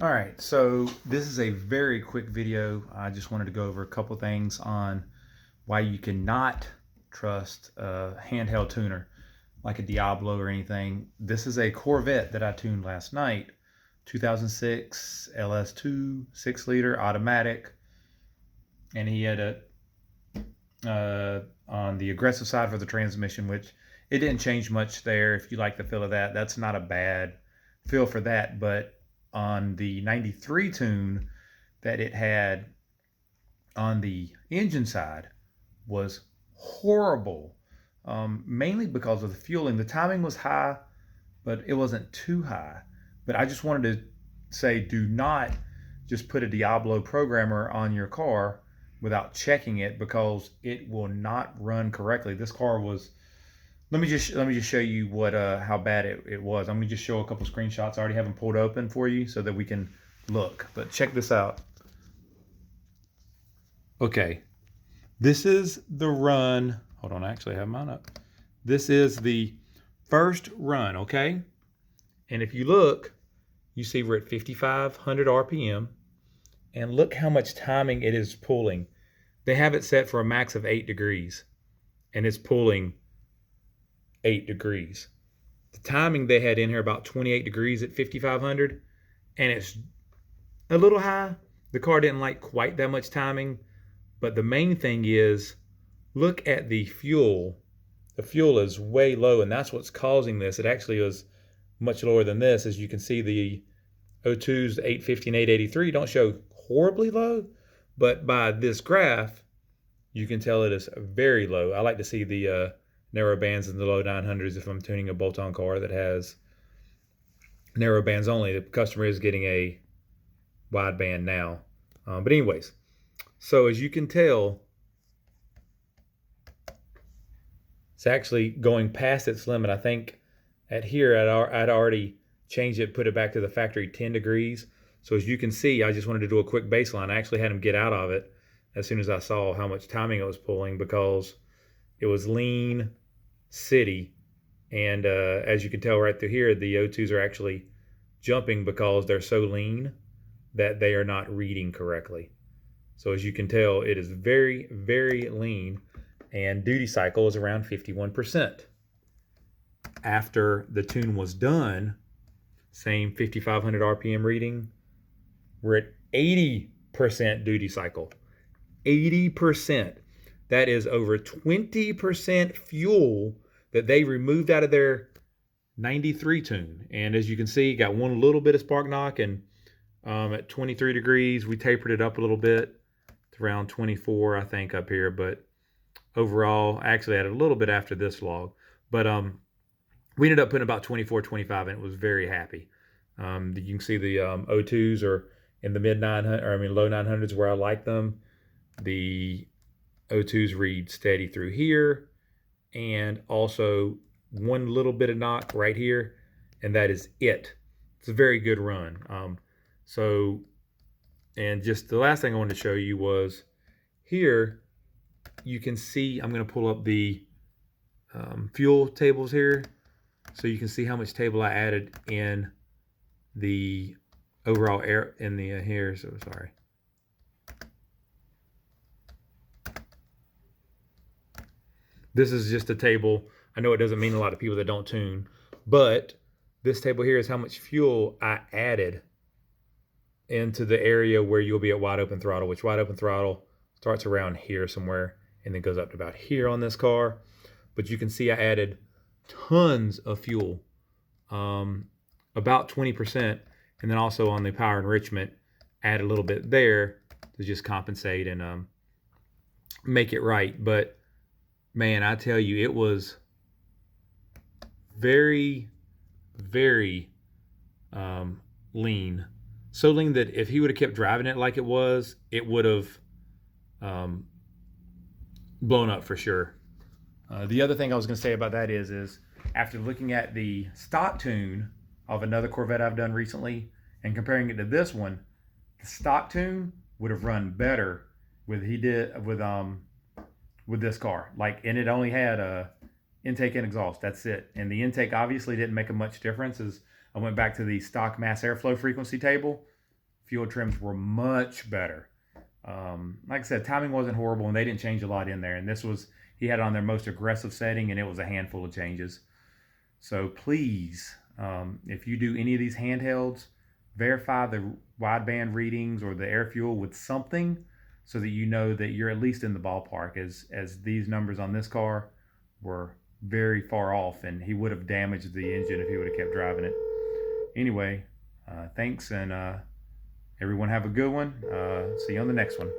All right, so this is a very quick video. I just wanted to go over a couple things on why you cannot trust a handheld tuner like a Diablo or anything. This is a Corvette that I tuned last night, 2006 LS2 6-liter automatic, and he had a on the aggressive side for the transmission, which it didn't change much there. If you like the feel of that, that's not a bad feel for that. But on the 93 tune that it had on the engine side was horrible, mainly because of the fueling. The timing was high, but it wasn't too high. But I just wanted to say, do not just put a Diablo programmer on your car without checking it, because it will not run correctly. This car was, let me just show you what how bad it was. I'm gonna just show a couple screenshots. I already have them pulled open for you so that we can look. But check this out. Okay, this is the run. Hold on, I actually have mine up. This is the first run, okay? And if you look, you see we're at 5,500 RPM. And look how much timing it is pulling. They have it set for a max of 8 degrees. And it's pulling 8 degrees. The timing they had in here about 28 degrees at 5,500. And it's a little high. The car didn't like quite that much timing. But the main thing is, look at the fuel. The fuel is way low, and that's what's causing this. It actually was much lower than this. As you can see, the O2s, the 850 and 883 don't show horribly low, but by this graph, you can tell it is very low. I like to see the narrow bands in the low 900s if I'm tuning a bolt-on car that has narrow bands only. The customer is getting a wide band now. But anyways, so as you can tell, it's actually going past its limit. I think at here I'd already changed it, put it back to the factory 10 degrees. So as you can see, I just wanted to do a quick baseline. I actually had him get out of it as soon as I saw how much timing it was pulling, because it was lean city. And as you can tell right through here, the O2s are actually jumping because they're so lean that they are not reading correctly. So as you can tell, it is very, very lean, and duty cycle is around 51%. After the tune was done, same 5,500 RPM reading, we're at 80% duty cycle. 80%. That is over 20% fuel that they removed out of their 93 tune. And as you can see, got one little bit of spark knock, and at 23 degrees, we tapered it up a little bit to around 24, I think, up here. But overall, I actually added a little bit after this log. But we ended up putting about 24, 25, and it was very happy. You can see the O2s are in the mid 900, or I mean low 900s where I like them. The O2s read steady through here, and also one little bit of knock right here, and that is it. It's a very good run. And just the last thing I wanted to show you was here. You can see, I'm going to pull up the fuel tables here, so you can see how much table I added in the overall air in the here. So sorry. This is just a table. I know it doesn't mean a lot to people that don't tune, but this table here is how much fuel I added into the area where you'll be at wide open throttle, which wide open throttle starts around here somewhere and then goes up to about here on this car. But you can see I added tons of fuel, about 20%, and then also on the power enrichment, add a little bit there to just compensate and make it right. But man, I tell you, it was very, very lean. So lean that if he would have kept driving it like it was, it would have blown up for sure. The other thing I was going to say about that is after looking at the stock tune of another Corvette I've done recently and comparing it to this one, the stock tune would have run better with this car. And it only had a intake and exhaust. That's it. And the intake obviously didn't make a much difference. As I went back to the stock mass airflow frequency table, fuel trims were much better. Like I said, timing wasn't horrible, and they didn't change a lot in there. And this was, he had it on their most aggressive setting, and it was a handful of changes. So please, if you do any of these handhelds, verify the wideband readings or the air fuel with something, so that you know that you're at least in the ballpark, as these numbers on this car were very far off, and he would have damaged the engine if he would have kept driving it. Anyway, thanks, and everyone have a good one. See you on the next one.